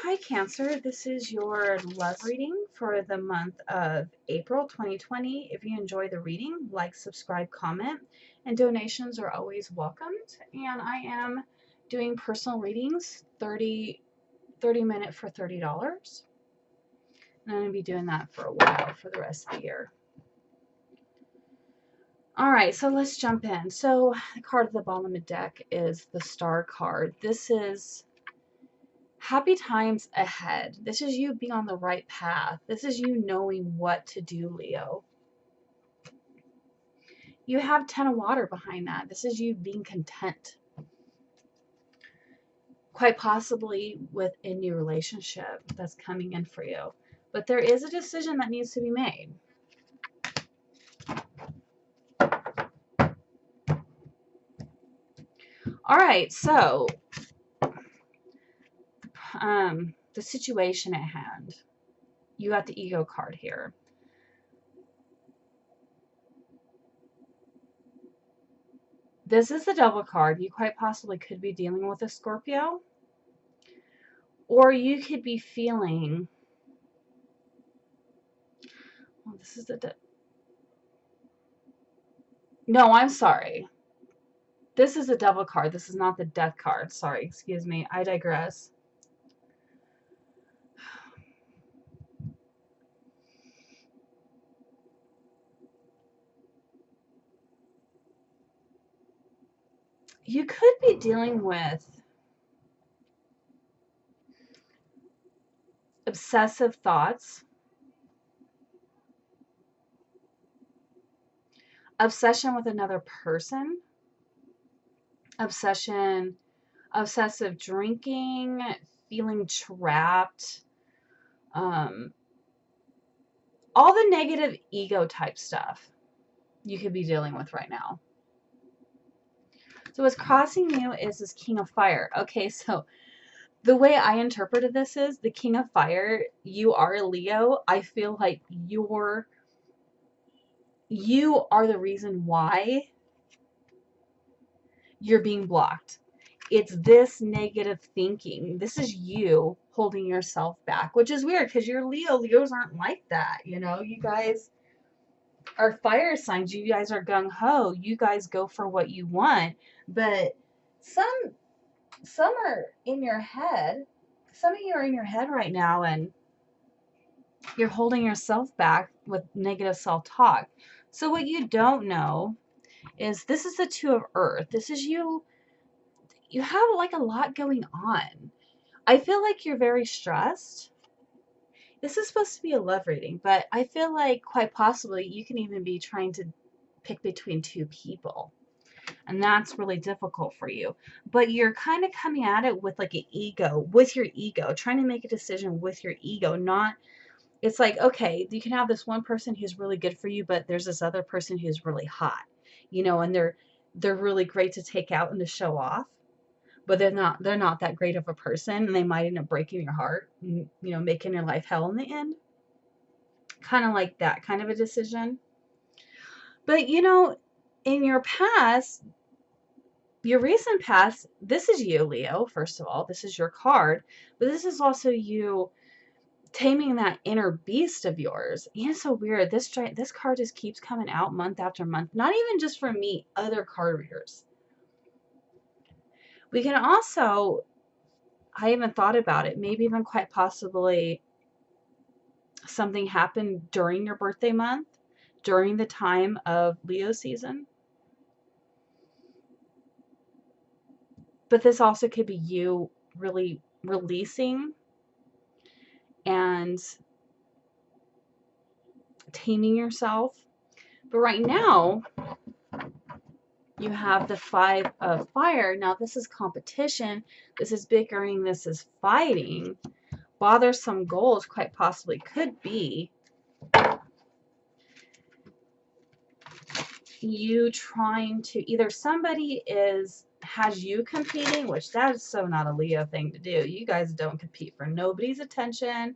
Hi Cancer, this is your love reading for the month of April 2020. If you enjoy the reading, like, subscribe, comment, and donations are always welcomed. And I am doing personal readings, 30 minute for $30. And I'm going to be doing that for a while, for the rest of the year. All right, so let's jump in. So the card at the bottom of the deck is the Star card. This is happy times ahead. This is you being on the right path. This is you knowing what to do, Leo. You have 10 of water behind that. This is you being content. Quite possibly with a new relationship that's coming in for you. But there is a decision that needs to be made. All right, so the situation at hand. You got the ego card here. This is the Devil card. You quite possibly could be dealing with a Scorpio. Or you could be feeling... Oh, this is the... No, I'm sorry. This is the Devil card. This is not the Death card. Sorry, excuse me. I digress. You could be dealing with obsessive thoughts, obsession with another person, obsessive drinking, feeling trapped, all the negative ego type stuff you could be dealing with right now. So what's crossing you is this King of Fire. Okay, so the way I interpreted this is the King of Fire, you are a Leo. I feel like you are the reason why you're being blocked. It's this negative thinking. This is you holding yourself back, which is weird because you're Leo. Leos aren't like that. You know, you guys are fire signs. You guys are gung-ho. You guys go for what you want. But some are in your head. Some of you are in your head right now and you're holding yourself back with negative self-talk. So what you don't know is this is the Two of Earth. This is you. You have like a lot going on. I feel like you're very stressed. This is supposed to be a love reading, but I feel like quite possibly you can even be trying to pick between two people. And that's really difficult for you. But you're kind of coming at it with like an ego, with your ego, trying to make a decision with your ego, not... It's like, okay, you can have this one person who's really good for you, but there's this other person who's really hot, you know, and they're really great to take out and to show off, but they're not that great of a person, and they might end up breaking your heart, and, you know, making your life hell in the end. Kind of like that kind of a decision. But, you know, in your past, your recent past, this is you, Leo, first of all. This is your card, but this is also you taming that inner beast of yours. And it's so weird. This card just keeps coming out month after month. Not even just for me, other card readers. We can also, I even thought about it, maybe even quite possibly something happened during your birthday month, during the time of Leo season. But this also could be you really releasing and taming yourself. But right now, you have the Five of Fire. Now, this is competition. This is bickering. This is fighting. Bothersome goals quite possibly could be you trying to... Either somebody has you competing, which that is so not a Leo thing to do. You guys don't compete for nobody's attention,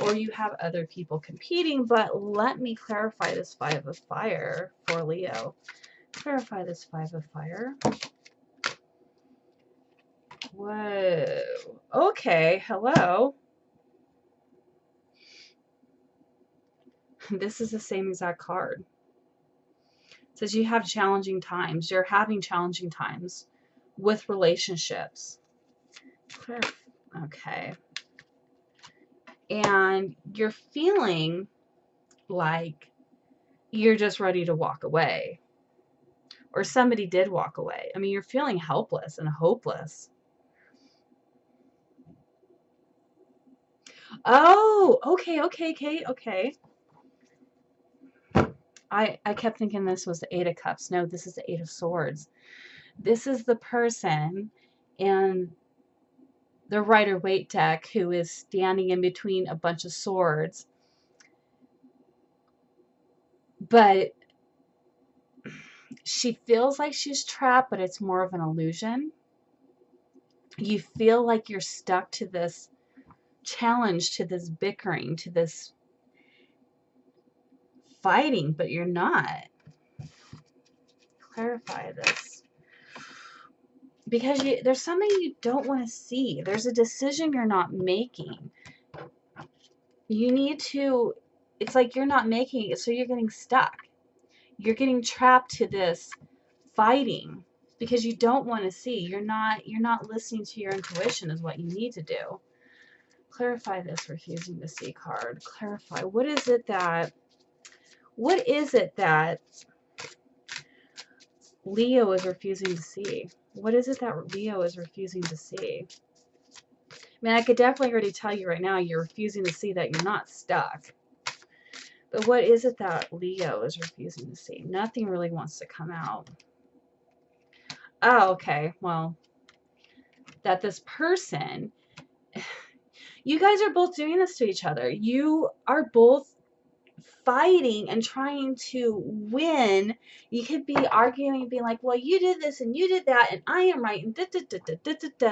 or you have other people competing. But let me clarify this Five of Fire for Leo. Clarify this Five of Fire. Whoa. Okay, hello. This is the same exact card. It says you have challenging times. You're having challenging times with relationships. Okay. And you're feeling like you're just ready to walk away. Or somebody did walk away. I mean, you're feeling helpless and hopeless. Oh, okay. I kept thinking this was the Eight of Cups. No, this is the Eight of Swords. This is the person in the Rider-Waite deck who is standing in between a bunch of swords. But she feels like she's trapped, but it's more of an illusion. You feel like you're stuck to this challenge, to this bickering, to this fighting, but you're not. Clarify this. Because there's something you don't want to see. There's a decision you're not making. You need to, it's like you're not making it, so you're getting stuck. You're getting trapped to this fighting because you don't want to see. You're not listening to your intuition is what you need to do. Clarify this refusing to see card. Clarify. What is it that Leo is refusing to see? What is it that Leo is refusing to see? I mean, I could definitely already tell you right now you're refusing to see that you're not stuck. But what is it that Leo is refusing to see? Nothing really wants to come out. Oh, okay. Well, that this person, you guys are both doing this to each other. You are both fighting and trying to win. You could be arguing and being like, well, you did this and you did that and I am right and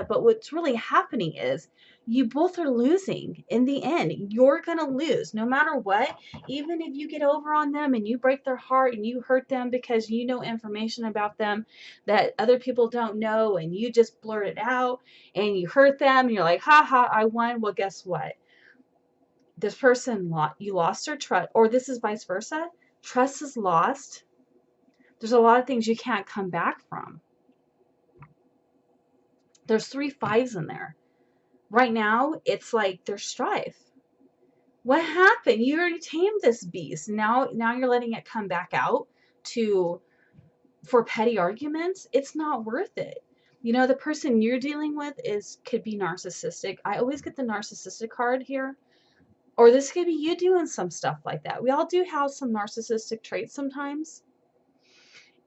but what's really happening is you both are losing in the end. You're gonna lose no matter what. Even if you get over on them and you break their heart and you hurt them because you know information about them that other people don't know and you just blurt it out and you hurt them and you're like, ha ha, I won. Well, guess what? This person, you lost their trust, or this is vice versa. Trust is lost. There's a lot of things you can't come back from. There's 3 5s in there. Right now, it's like there's strife. What happened? You already tamed this beast. Now you're letting it come back out for petty arguments. It's not worth it. You know, the person you're dealing with could be narcissistic. I always get the narcissistic card here. Or this could be you doing some stuff like that. We all do have some narcissistic traits sometimes.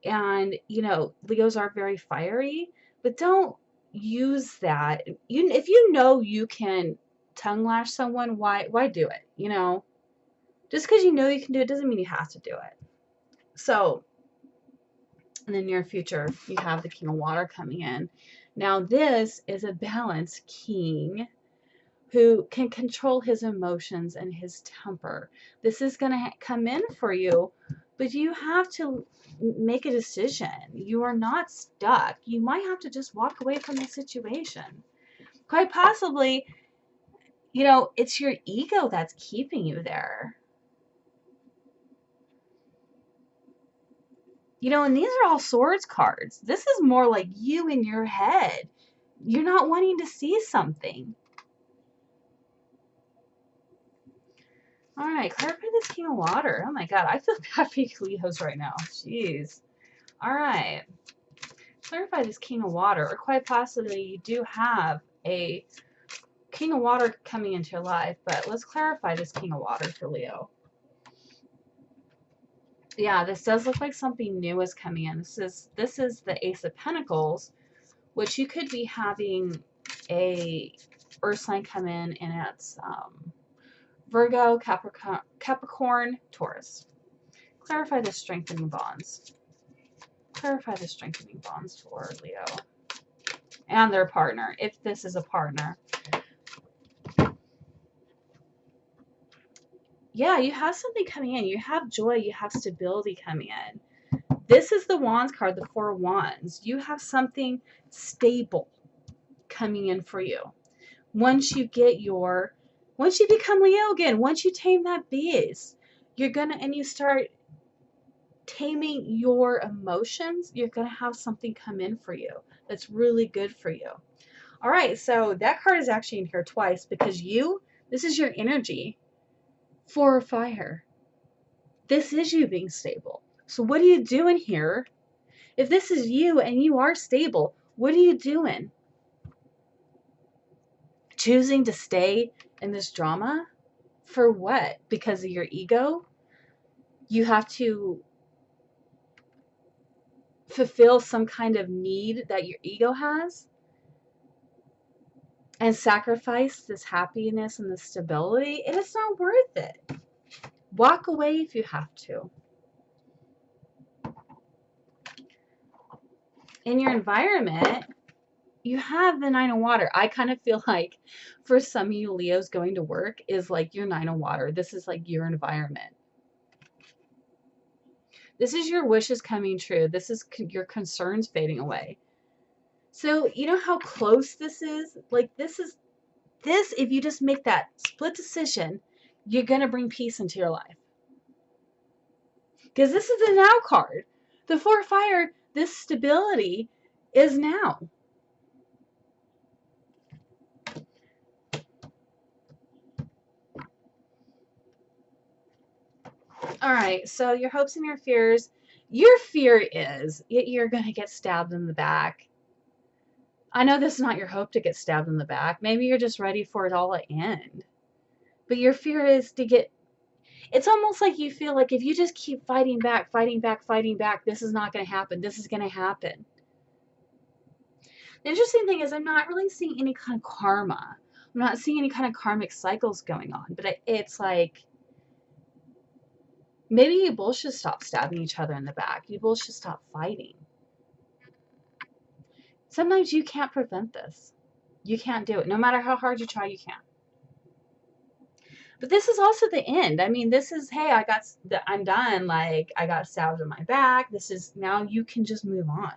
And, you know, Leos are very fiery, but don't use that. If you know you can tongue lash someone, why do it? You know, just because you know you can do it doesn't mean you have to do it. So in the near future, you have the King of Water coming in. Now this is a balanced king who can control his emotions and his temper. This is going to come in for you, but you have to make a decision. You are not stuck. You might have to just walk away from the situation. Quite possibly, you know, it's your ego that's keeping you there. You know, and these are all swords cards. This is more like you in your head. You're not wanting to see something. All right, clarify this King of Water. Oh my God, I feel bad for Leos right now. Jeez. All right. Clarify this King of Water, or quite possibly you do have a King of Water coming into your life, but let's clarify this King of Water for Leo. Yeah, this does look like something new is coming in. This is the Ace of Pentacles, which you could be having a earth sign come in, and it's Virgo, Capricorn, Taurus. Clarify the strengthening bonds. Clarify the strengthening bonds for Leo and their partner, if this is a partner. Yeah, you have something coming in. You have joy. You have stability coming in. This is the Wands card, the Four of Wands. You have something stable coming in for you. Once you become Leo again, once you tame that beast, and you start taming your emotions, you're going to have something come in for you that's really good for you. All right, so that card is actually in here twice because this is your energy for fire. This is you being stable. So what are you doing here? If this is you and you are stable, what are you doing? Choosing to stay in this drama? For what? Because of your ego? You have to fulfill some kind of need that your ego has and sacrifice this happiness and this stability, and it's not worth it. Walk away if you have to. In your environment, you have the 9 of water. I kind of feel like for some of you Leos, going to work is like your 9 of water. This is like your environment. This is your wishes coming true. This is your concerns fading away. So you know how close this is? Like this, if you just make that split decision, you're going to bring peace into your life. Because this is the now card. The 4 of fire, this stability is now. All right, so your hopes and your fears. Your fear is you're going to get stabbed in the back. I know this is not your hope to get stabbed in the back. Maybe you're just ready for it all to end. But your fear is to get, it's almost like you feel like if you just keep fighting back, this is not going to happen. This is going to happen. The interesting thing is I'm not really seeing any kind of karma. I'm not seeing any kind of karmic cycles going on. But it's like, maybe you both should stop stabbing each other in the back. You both should stop fighting. Sometimes you can't prevent this. You can't do it. No matter how hard you try, you can't. But this is also the end. I mean, this is, hey, I'm done. Like, I got stabbed in my back. This is, now you can just move on.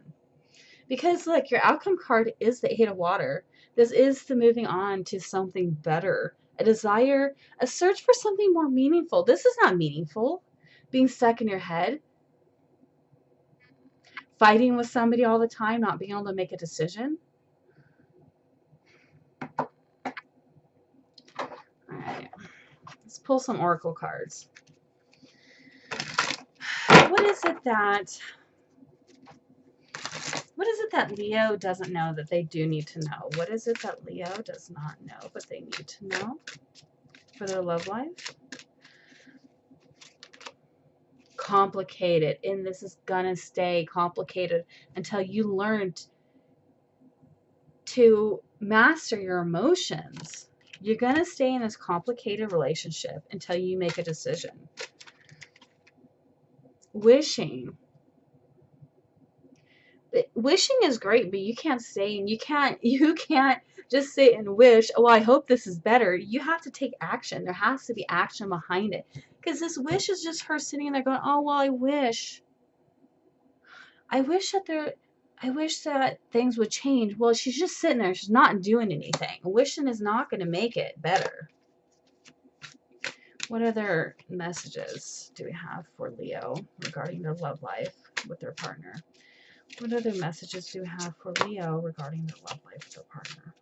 Because, look, your outcome card is the 8 of water. This is the moving on to something better. A desire, a search for something more meaningful. This is not meaningful. Being stuck in your head. Fighting with somebody all the time, not being able to make a decision. All right. Let's pull some oracle cards. What is it that Leo doesn't know that they do need to know? What is it that Leo does not know but they need to know for their love life? Complicated. And this is gonna stay complicated until you learn to master your emotions. You're gonna stay in this complicated relationship until you make a decision. Wishing is great, but you can't say, and you can't just sit and wish, oh, I hope this is better. You have to take action. There has to be action behind it. Because this wish is just her sitting there going, oh, well, I wish that things would change. Well, she's just sitting there. She's not doing anything. Wishing is not going to make it better. What other messages do we have for Leo regarding their love life with their partner? What other messages do we have for Leo regarding their love life with their partner?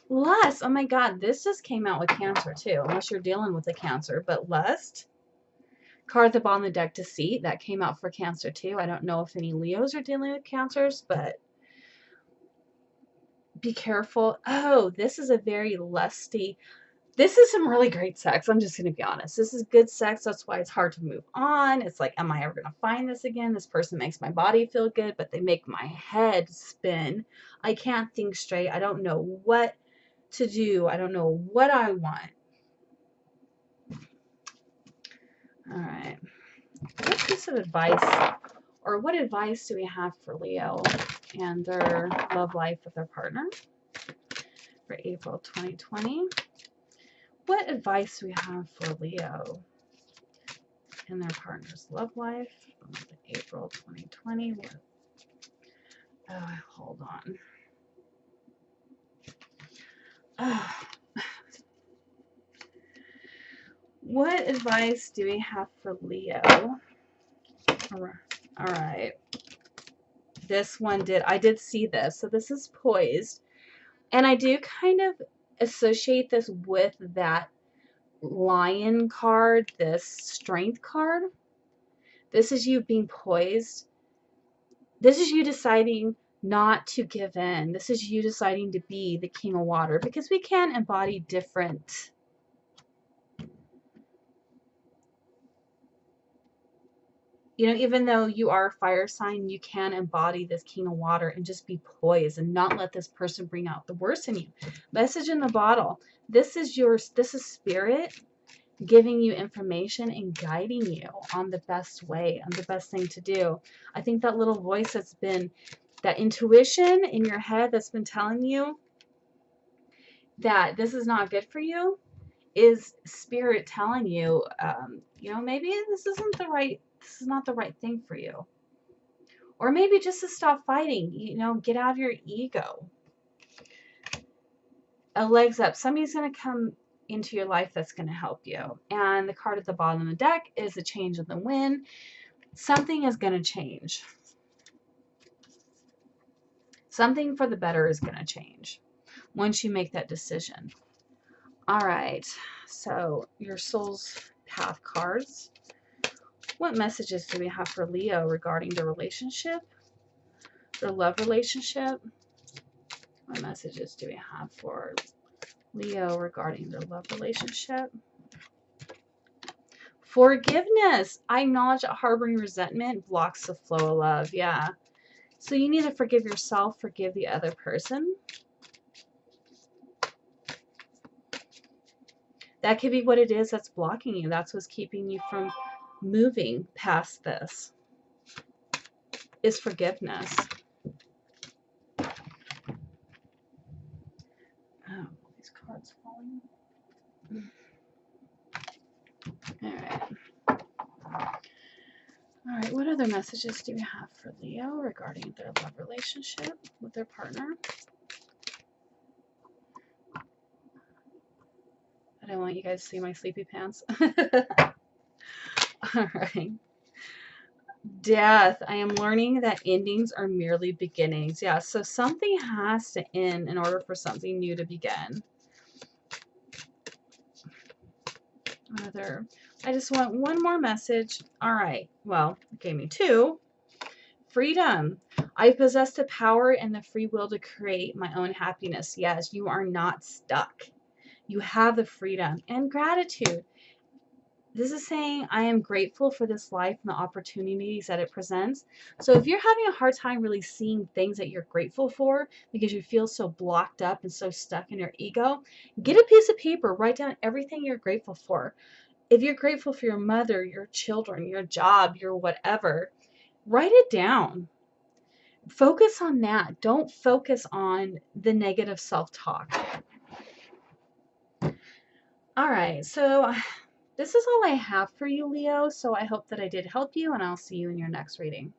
Lust. Oh my God, this just came out with Cancer too, unless you're dealing with a Cancer. But lust, card at the bottom of the deck, deceit, that came out for Cancer too. I don't know if any Leos are dealing with Cancers, but be careful. Oh, this is a very lusty. This is some really great sex. I'm just going to be honest. This is good sex. That's why it's hard to move on. It's like, am I ever going to find this again? This person makes my body feel good, but they make my head spin. I can't think straight. I don't know what to do. I don't know what I want. All right. What piece of advice, or what advice do we have for Leo and their love life with their partner for April 2020? What advice do we have for Leo and their partner's love life from April 2020? Oh, hold on. Oh. What advice do we have for Leo? All right. This one I did see this. So this is poised. And I do kind of associate this with that lion card, this strength card. This is you being poised. This is you deciding not to give in. This is you deciding to be the king of water, because we can embody different. You know, even though you are a fire sign, you can embody this king of water and just be poised and not let this person bring out the worst in you. Message in the bottle. This is spirit giving you information and guiding you on the best way, on the best thing to do. I think that little voice that's been, that intuition in your head that's been telling you that this is not good for you, is spirit telling you, you know, maybe this is not the right thing for you. Or maybe just to stop fighting, you know, get out of your ego. A legs up. Somebody's going to come into your life that's going to help you. And the card at the bottom of the deck is a change in the wind. Something is going to change. Something for the better is going to change once you make that decision. All right. So your soul's path cards. What messages do we have for Leo regarding the relationship? Their love relationship? What messages do we have for Leo regarding their love relationship? Forgiveness. I acknowledge that harboring resentment blocks the flow of love. Yeah. So you need to forgive yourself, forgive the other person. That could be what it is that's blocking you. That's what's keeping you from moving past this, is forgiveness. Oh, these cards falling. All right. All right, what other messages do we have for Leo regarding their love relationship with their partner? I don't want you guys to see my sleepy pants. All right. Death. I am learning that endings are merely beginnings. Yeah, so something has to end in order for something new to begin. I just want one more message. All right. Well, it gave me two. Freedom. I possess the power and the free will to create my own happiness. Yes, you are not stuck. You have the freedom. And gratitude. This is saying I am grateful for this life and the opportunities that it presents. So if you're having a hard time really seeing things that you're grateful for because you feel so blocked up and so stuck in your ego, get a piece of paper, write down everything you're grateful for. If you're grateful for your mother, your children, your job, your whatever, write it down. Focus on that. Don't focus on the negative self-talk. All right, so this is all I have for you, Leo. So I hope that I did help you, and I'll see you in your next reading.